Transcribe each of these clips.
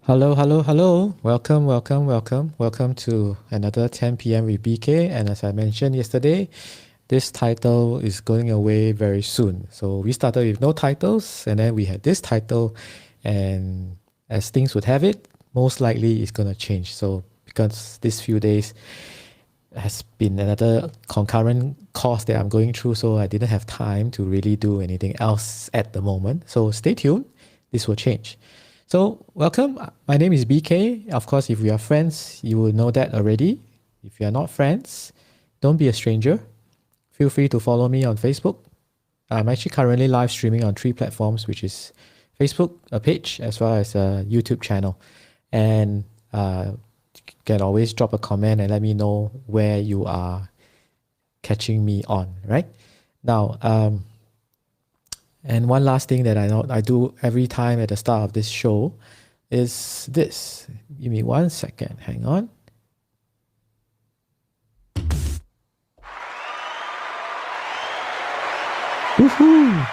Hello, hello, hello. Welcome, welcome, welcome. Welcome to another 10 p.m. with BK. And as I mentioned yesterday, this title is going away very soon. So we started with no titles, and then we had this title. And as things would have it, most likely it's going to change. So because these few days has been another concurrent course that I'm going through, so I didn't have time to really do anything else at the moment. So stay tuned. This will change. So, welcome. My name is BK. Of course, if we are friends, you will know that already. If you are not friends, don't be a stranger. Feel free to follow me on Facebook. I'm actually currently live streaming on three platforms, which is Facebook, a page, as well as a YouTube channel. And you can always drop a comment and let me know where you are catching me on, right? Now, and one last thing that I know I do every time at the start of this show is this. Give me 1 second. Hang on. Woohoo!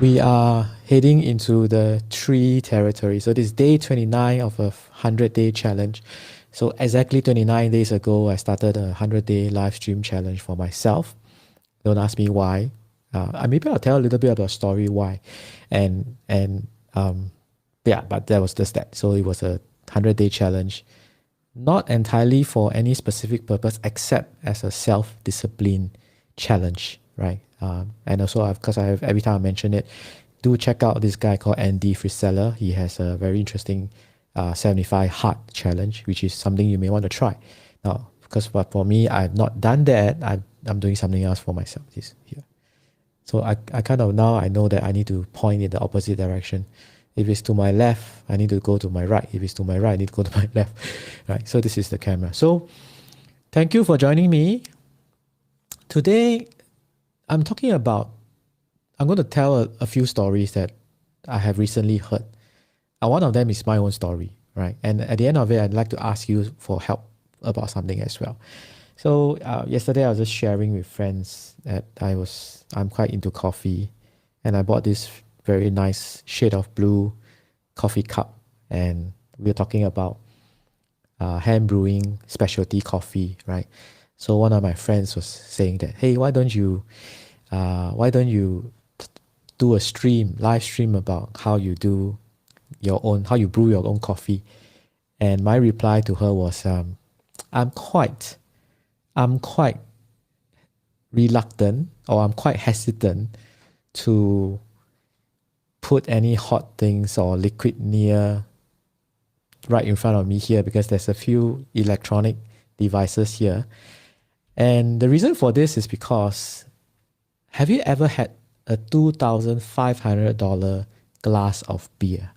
We are heading into the tree territory. So this is day 29 of a 100-day challenge. So exactly 29 days ago, I started a 100-day live stream challenge for myself. Don't ask me why. Maybe I'll tell a little bit about the story why, yeah, but that was just that. So it was a 100-day challenge, not entirely for any specific purpose except as a self-discipline challenge, right? And also, because I have every time I mention it, do check out this guy called Andy Frisella. He has a very interesting 75 hard challenge, which is something you may want to try. Now, because for me, I've not done that. I'm doing something else for myself this here. So I kind of now I know that I need to point in the opposite direction. If it's to my left, I need to go to my right. If it's to my right, I need to go to my left. Right. So this is the camera. So thank you for joining me. Today, I'm going to tell a few stories that I have recently heard. One of them is my own story, right? And at the end of it, I'd like to ask you for help about something as well. So yesterday I was just sharing with friends that I'm quite into coffee, and I bought this very nice shade of blue coffee cup, and we were talking about hand brewing specialty coffee, right? So one of my friends was saying that, hey, why don't you do a live stream about how you brew your own coffee? And my reply to her was, I'm quite reluctant, or I'm quite hesitant to put any hot things or liquid near right in front of me here, because there's a few electronic devices here. And the reason for this is because, have you ever had a $2,500 glass of beer?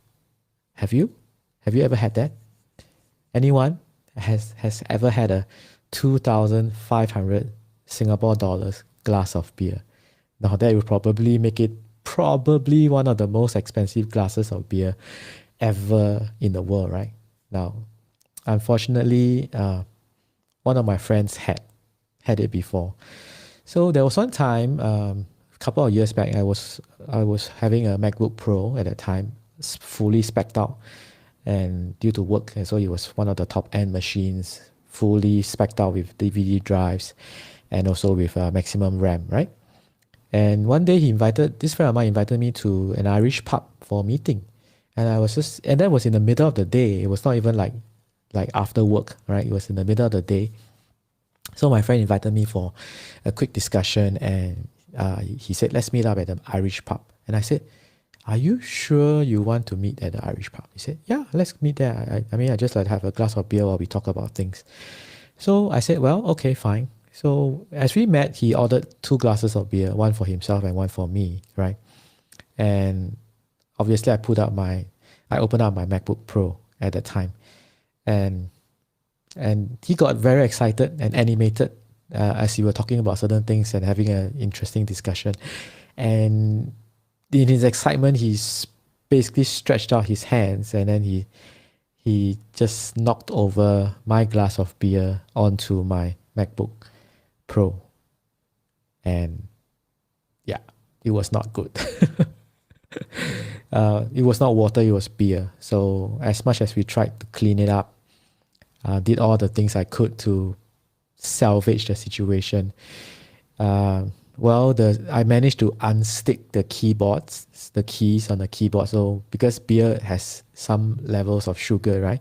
Have you ever had that? Anyone has ever had a 2,500 Singapore dollars glass of beer? Now that would probably make it one of the most expensive glasses of beer ever in the world, right? Now, unfortunately, one of my friends had it before. So there was one time, a couple of years back, I was having a MacBook Pro at that time, fully specced out, and due to work, and so it was one of the top end machines, fully specced out with DVD drives, and also with maximum RAM, right? And one day this friend of mine invited me to an Irish pub for a meeting, and that was in the middle of the day. It was not even like after work, right? It was in the middle of the day. So my friend invited me for a quick discussion, and he said, let's meet up at the Irish pub. And I said, are you sure you want to meet at the Irish pub? He said, yeah, let's meet there. I just like to have a glass of beer while we talk about things. So I said, well, okay, fine. So as we met, he ordered 2 glasses of beer, one for himself and one for me, right? And obviously I opened up my MacBook Pro at that time. And he got very excited and animated as we were talking about certain things and having an interesting discussion. And in his excitement, he basically stretched out his hands, and then he just knocked over my glass of beer onto my MacBook Pro. And yeah, it was not good. It was not water, it was beer. So as much as we tried to clean it up, did all the things I could to salvage the situation. I managed to unstick the the keys on the keyboard. So because beer has some levels of sugar, right?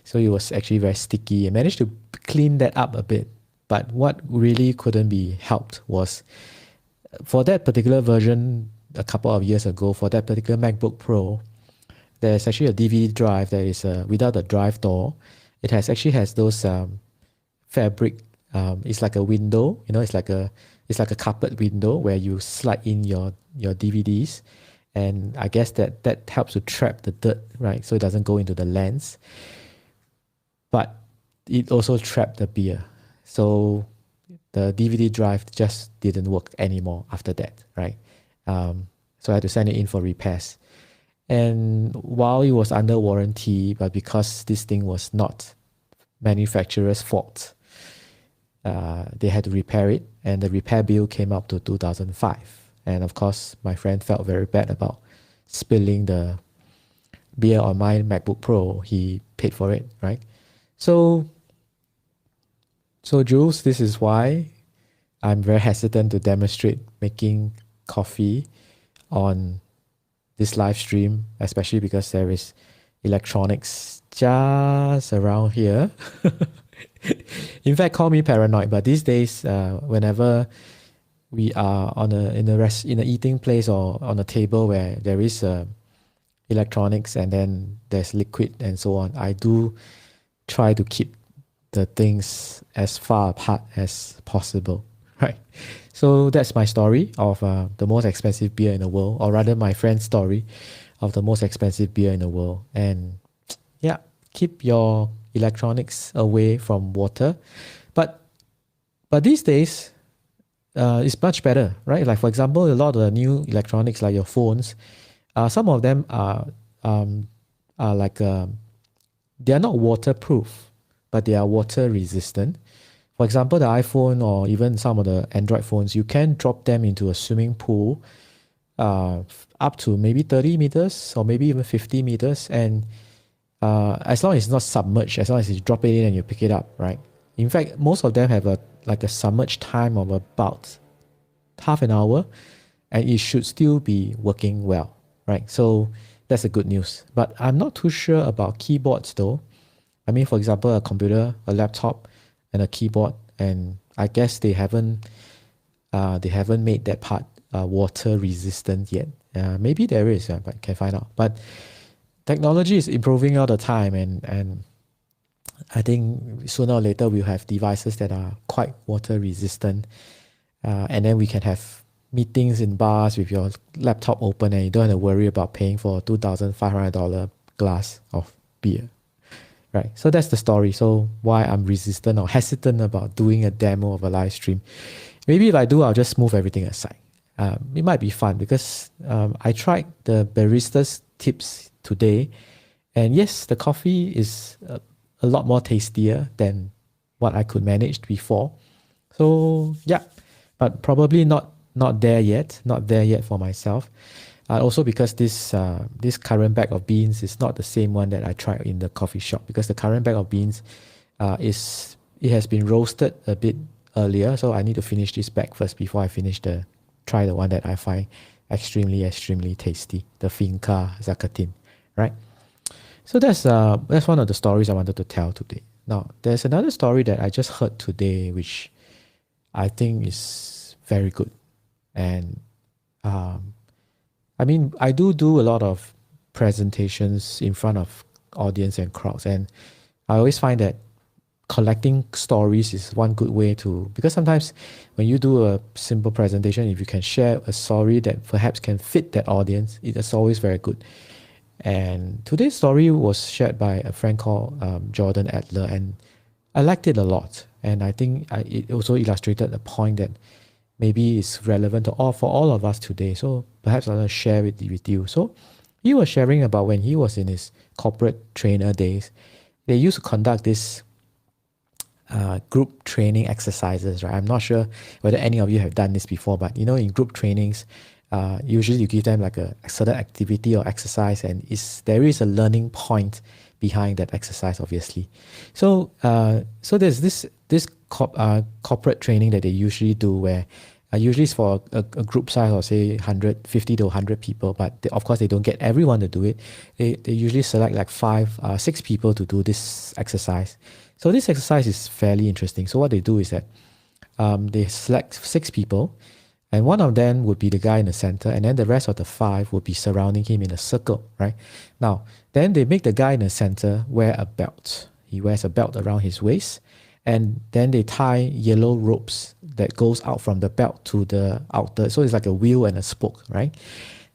So it was actually very sticky. I managed to clean that up a bit. But what really couldn't be helped was for that particular version a couple of years ago, for that particular MacBook Pro, there's actually a DVD drive that is without the drive door. It has those fabric. It's like a window, it's like a carpet window where you slide in your DVDs, and I guess that helps to trap the dirt, right? So it doesn't go into the lens. But it also trapped the beer. So the DVD drive just didn't work anymore after that, right? So I had to send it in for repairs. And while it was under warranty, but because this thing was not manufacturer's fault, they had to repair it, and the repair bill came up to 2005. And of course, my friend felt very bad about spilling the beer on my MacBook Pro. He paid for it, right? So Jules, this is why I'm very hesitant to demonstrate making coffee on this live stream, especially because there is electronics just around here. In fact, call me paranoid, but these days, whenever we are in a eating place or on a table where there is electronics and then there's liquid and so on, I do try to keep the things as far apart as possible, right? So that's my story of the most expensive beer in the world, or rather my friend's story of the most expensive beer in the world. And yeah, keep your electronics away from water. But these days, it's much better, right? Like for example, a lot of the new electronics, like your phones, some of them are like they are not waterproof, but they are water resistant. For example, the iPhone or even some of the Android phones, you can drop them into a swimming pool up to maybe 30 meters or maybe even 50 meters. And as long as it's not submerged, as long as you drop it in and you pick it up, right? In fact, most of them have a submerged time of about half an hour, and it should still be working well, right? So that's the good news. But I'm not too sure about keyboards though. I mean, for example, a computer, a laptop, and a keyboard, and I guess they haven't made that part water resistant yet. Maybe there is, but can find out. But technology is improving all the time, and I think sooner or later we'll have devices that are quite water resistant, and then we can have meetings in bars with your laptop open, and you don't have to worry about paying for a $2,500 glass of beer. Right, so that's the story. So why I'm resistant or hesitant about doing a demo of a live stream. Maybe if I do, I'll just move everything aside. It might be fun because I tried the barista's tips today, and yes, the coffee is a lot more tastier than what I could manage before. So yeah, but probably not there yet. Not there yet for myself. Also because this current bag of beans is not the same one that I tried in the coffee shop, because the current bag of beans it has been roasted a bit earlier, so I need to finish this bag first before I try the one that I find extremely tasty, the Finca Zacatin, right? So that's one of the stories I wanted to tell today. Now there's another story that I just heard today, which I think is very good, and I mean, I do a lot of presentations in front of audience and crowds, and I always find that collecting stories is one good way to, because sometimes when you do a simple presentation, if you can share a story that perhaps can fit that audience, it is always very good. And today's story was shared by a friend called Jordan Adler, and I liked it a lot. And I think it also illustrated a point that maybe is relevant for all of us today. So perhaps I'll share it with you. So he was sharing about when he was in his corporate trainer days, they used to conduct this group training exercises, right? I'm not sure whether any of you have done this before, but in group trainings, Usually you give them like a certain activity or exercise, and there is a learning point behind that exercise, obviously. So there's this corporate training that they usually do where usually it's for a group size or say 150 to 100 people, but of course they don't get everyone to do it. They usually select like 6 people to do this exercise. So this exercise is fairly interesting. So what they do is that they select 6 people, and one of them would be the guy in the center, and then the rest of the 5 would be surrounding him in a circle, right? Now, then they make the guy in the center wear a belt. He wears a belt around his waist, and then they tie yellow ropes that goes out from the belt to the outer. So it's like a wheel and a spoke, right?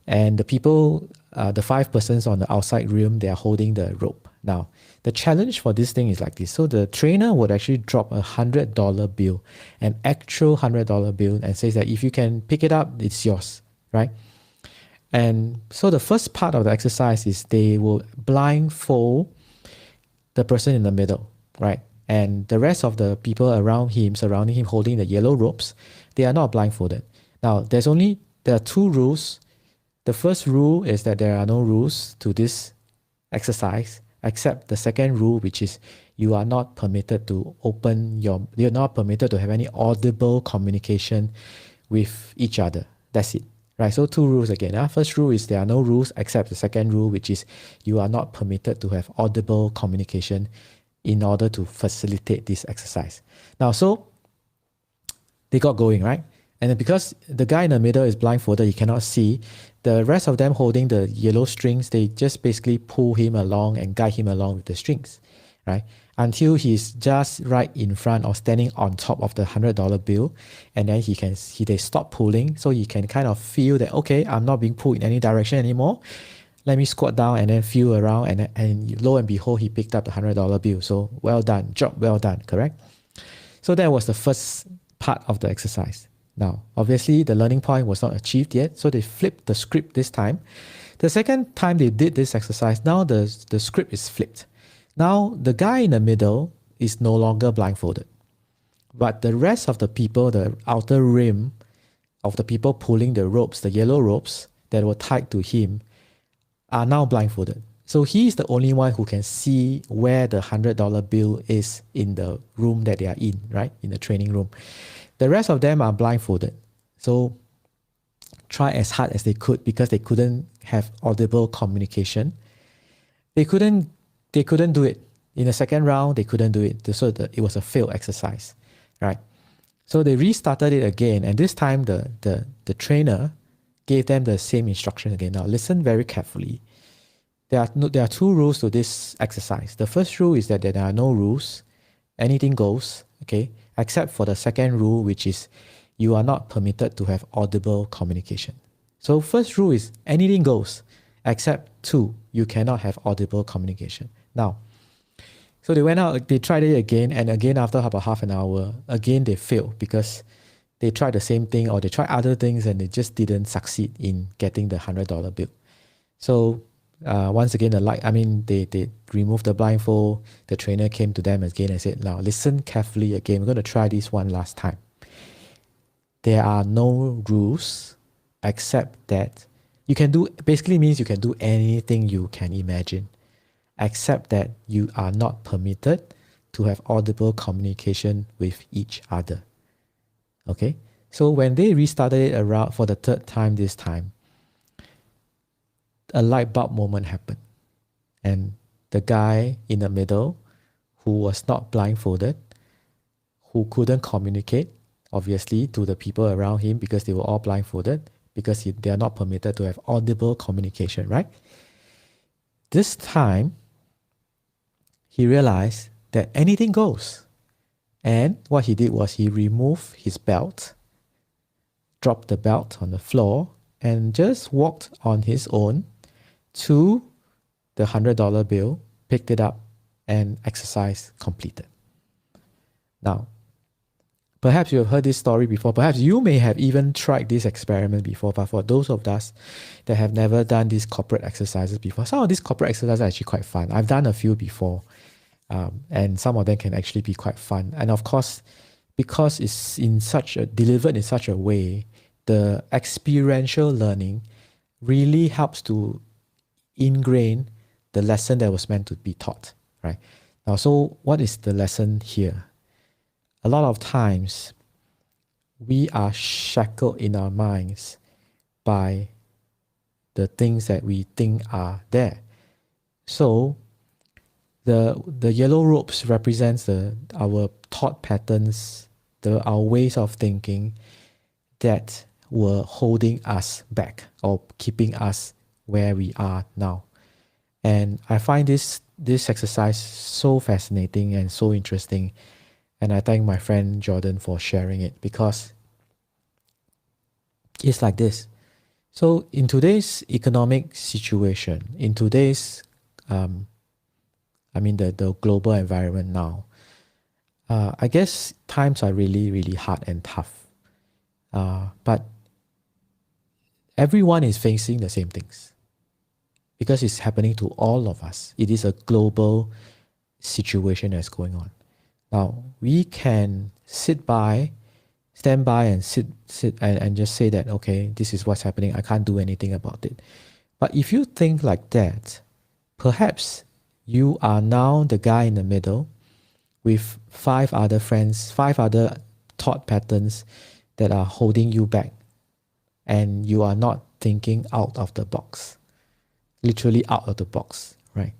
And the people, the 5 persons on the outside rim, they are holding the rope. Now, the challenge for this thing is like this. So the trainer would actually drop a $100 bill, an actual $100 bill, and says that if you can pick it up, it's yours, right? And so the first part of the exercise is they will blindfold the person in the middle, right? And the rest of the people around him, surrounding him, holding the yellow ropes, they are not blindfolded. Now, there are 2 rules. The first rule is that there are no rules to this exercise, except the second rule, which is you're not permitted to have any audible communication with each other. That's it, right? So 2 rules again. First rule is there are no rules except the second rule, which is you are not permitted to have audible communication in order to facilitate this exercise. Now, so they got going, right? And then because the guy in the middle is blindfolded, he cannot see, the rest of them holding the yellow strings, they just basically pull him along and guide him along with the strings, right? Until he's just right in front or standing on top of the $100 bill, and then they stop pulling, so he can kind of feel that, okay, I'm not being pulled in any direction anymore. Let me squat down and then feel around, and lo and behold, he picked up the $100 bill. So well done, job well done, correct? So that was the first part of the exercise. Now, obviously, the learning point was not achieved yet, so they flipped the script this time. The second time they did this exercise, now the script is flipped. Now, the guy in the middle is no longer blindfolded, but the rest of the people, the outer rim of the people pulling the ropes, the yellow ropes that were tied to him, are now blindfolded. So he is the only one who can see where the $100 bill is in the room that they are in, right? In the training room. The rest of them are blindfolded. So try as hard as they could because they couldn't have audible communication. They couldn't do it. In the second round, they couldn't do it. So it was a failed exercise, right? So they restarted it again, and this time the trainer gave them the same instruction again. Now listen very carefully. There are 2 rules to this exercise. The first rule is that there are no rules. Anything goes, okay? Except for the second rule, which is you are not permitted to have audible communication. So first rule is anything goes, except 2, you cannot have audible communication. Now, so they went out, they tried it again, and again after about half an hour, again they failed because they tried the same thing or they tried other things and they just didn't succeed in getting the $100 bill. So once again, they removed the blindfold. The trainer came to them again and said, now listen carefully again. We're going to try this one last time. There are no rules except that you can do, basically means you can do anything you can imagine, except that you are not permitted to have audible communication with each other. Okay? So when they restarted it around for the 3rd time this time, a light bulb moment happened. And the guy in the middle, who was not blindfolded, who couldn't communicate, obviously, to the people around him because they were all blindfolded, because they are not permitted to have audible communication, right? This time, he realized that anything goes. And what he did was he removed his belt, dropped the belt on the floor, and just walked on his own to the $100 bill, picked it up, and exercise completed. Now, perhaps you have heard this story before. Perhaps you may have even tried this experiment before, but for those of us that have never done these corporate exercises before, some of these corporate exercises are actually quite fun. I've done a few before, and some of them can actually be quite fun. And of course, because it's delivered in such a way the experiential learning really helps to ingrain the lesson that was meant to be taught, right? Now, so what is the lesson here? A lot of times, we are shackled in our minds by the things that we think are there. So, the yellow ropes represents our thought patterns, our ways of thinking that were holding us back or keeping us where we are now. And I find this exercise so fascinating and so interesting. And I thank my friend Jordan for sharing it, because it's like this. So in today's economic situation, in today's, the global environment now, I guess times are really, really hard and tough. But everyone is facing the same things, because it's happening to all of us. It is a global situation that's going on. Now, we can stand by and sit and just say that, okay, this is what's happening. I can't do anything about it. But if you think like that, perhaps you are now the guy in the middle with 5 other friends, 5 other thought patterns that are holding you back, and you are not thinking out of the box, literally out of the box, right?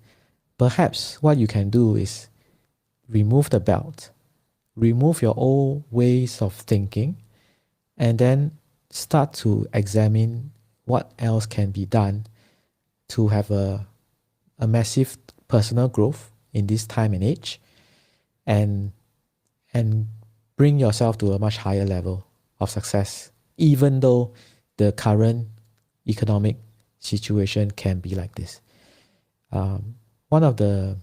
Perhaps what you can do is remove the belt, remove your old ways of thinking, and then start to examine what else can be done to have a massive personal growth in this time and age, and bring yourself to a much higher level of success, even though the current economic situation can be like this. One of the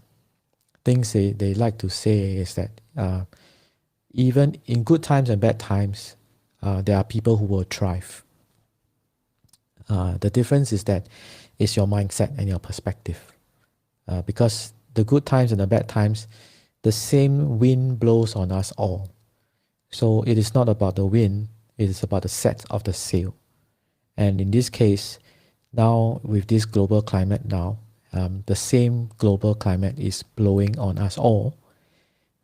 things they like to say is that even in good times and bad times, there are people who will thrive. The difference is that it's your mindset and your perspective. Because the good times and the bad times, the same wind blows on us all. So it is not about the wind, it is about the set of the sail. And in this case, now with this global climate now, the same global climate is blowing on us all.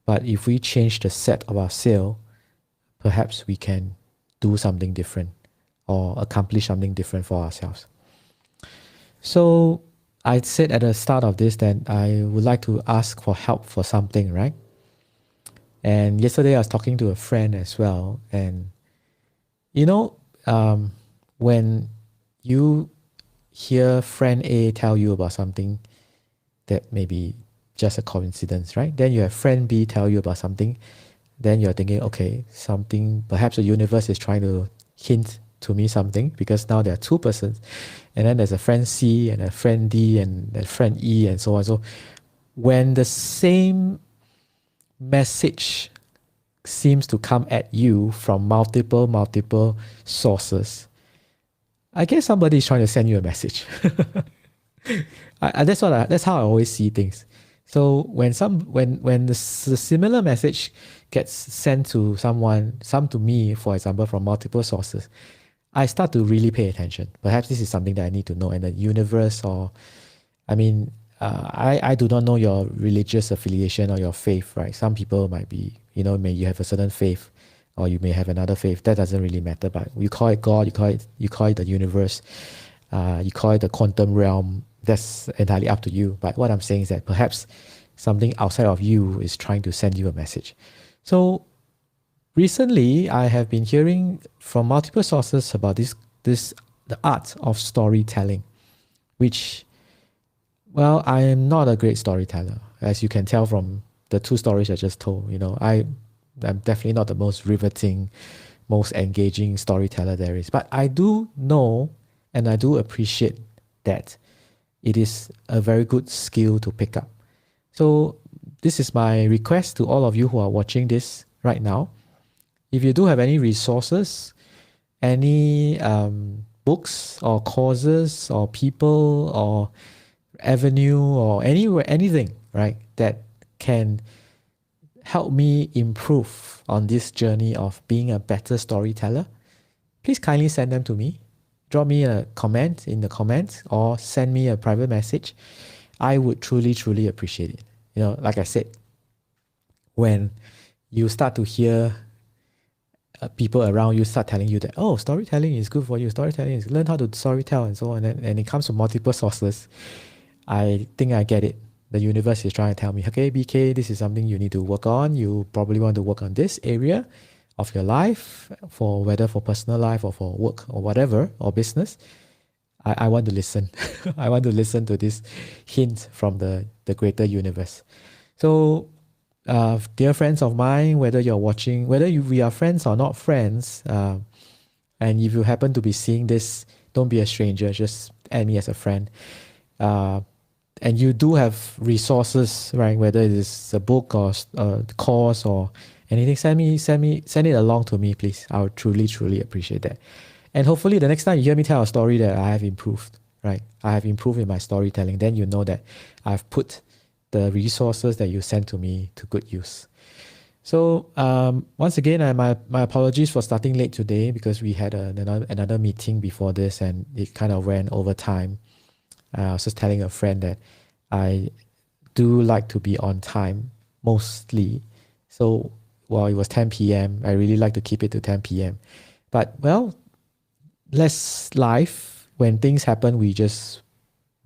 But if we change the set of our sail, perhaps we can do something different or accomplish something different for ourselves. So I said at the start of this that I would like to ask for help for something, right? And yesterday I was talking to a friend as well. And, when you hear friend A tell you about something that may be just a coincidence, right? Then you have friend B tell you about something. Then you're thinking, okay, something, perhaps the universe is trying to hint to me something, because now there are 2 persons. And then there's a friend C and a friend D and a friend E and so on. So when the same message seems to come at you from multiple sources, I guess somebody is trying to send you a message. That's how I always see things. So when the similar message gets sent to someone, some to me, for example, from multiple sources, I start to really pay attention. Perhaps this is something that I need to know. And the universe, I do not know your religious affiliation or your faith, right? Some people might be, may you have a certain faith, or you may have another faith. That doesn't really matter. But you call it God, you call it the universe, you call it the quantum realm. That's entirely up to you. But what I'm saying is that perhaps something outside of you is trying to send you a message. So recently, I have been hearing from multiple sources about the art of storytelling, which, well, I am not a great storyteller, as you can tell from the 2 stories I just told. I'm definitely not the most riveting, most engaging storyteller there is. But I do know and I do appreciate that it is a very good skill to pick up. So this is my request to all of you who are watching this right now. If you do have any resources, any books or courses or people or avenue or anything, right, that can help me improve on this journey of being a better storyteller, please kindly send them to me. Drop me a comment in the comments or send me a private message. I would truly, truly appreciate it. Like I said, when you start to hear people around you start telling you that, oh, storytelling is good for you, storytelling is learn how to storytell and so on, and it comes from multiple sources, I think I get it. The universe is trying to tell me, okay, BK, this is something you need to work on. You probably want to work on this area of your life, for whether for personal life or for work or whatever, or business. I want to listen. I want to listen to this hint from the greater universe. So, dear friends of mine, whether you're watching, we are friends or not friends, and if you happen to be seeing this, don't be a stranger. Just add me as a friend. And you do have resources, right? Whether it is a book or a course or anything, send it along to me, please. I would truly, truly appreciate that. And hopefully the next time you hear me tell a story that I have improved, right? I have improved in my storytelling. Then you know that I've put the resources that you sent to me to good use. So once again, my apologies for starting late today, because we had another meeting before this and it kind of ran over time. I was just telling a friend that I do like to be on time mostly. So while it was 10 p.m., I really like to keep it to 10 p.m. But well, less life. When things happen, we just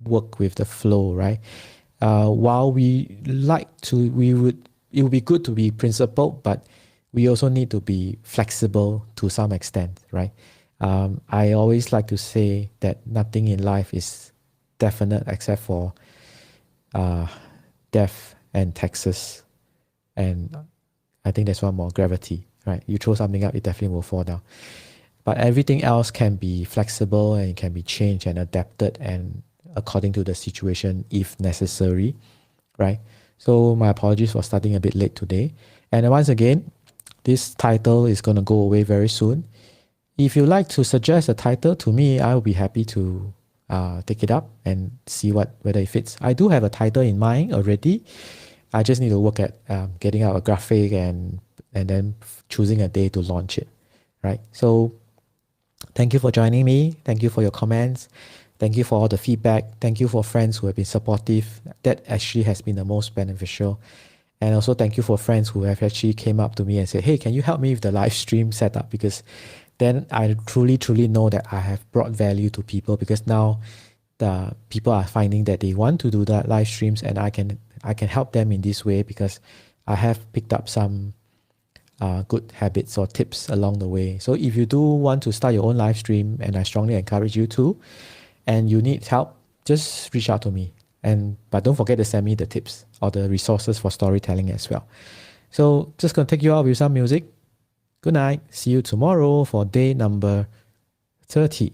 work with the flow, right? While it would be good to be principled, but we also need to be flexible to some extent, right? I always like to say that nothing in life is definite except for death and taxes, and I think there's one more, gravity, right? You throw something up, it definitely will fall down. But everything else can be flexible and it can be changed and adapted and according to the situation if necessary, right? So my apologies for starting a bit late today. And once again, this title is going to go away very soon. If you'd like to suggest a title to me, I will be happy to take it up and see whether it fits. I do have a title in mind already. I just need to work at getting out a graphic and then choosing a day to launch it, right? So thank you for joining me. Thank you for your comments. Thank you for all the feedback. Thank you for friends who have been supportive. That actually has been the most beneficial. And also thank you for friends who have actually came up to me and said, hey, can you help me with the live stream setup? Because then I truly, truly know that I have brought value to people, because now the people are finding that they want to do that live streams, and I can help them in this way because I have picked up some good habits or tips along the way. So if you do want to start your own live stream, and I strongly encourage you to, and you need help, just reach out to me. But don't forget to send me the tips or the resources for storytelling as well. So just going to take you out with some music. Good night. See you tomorrow for day number 30.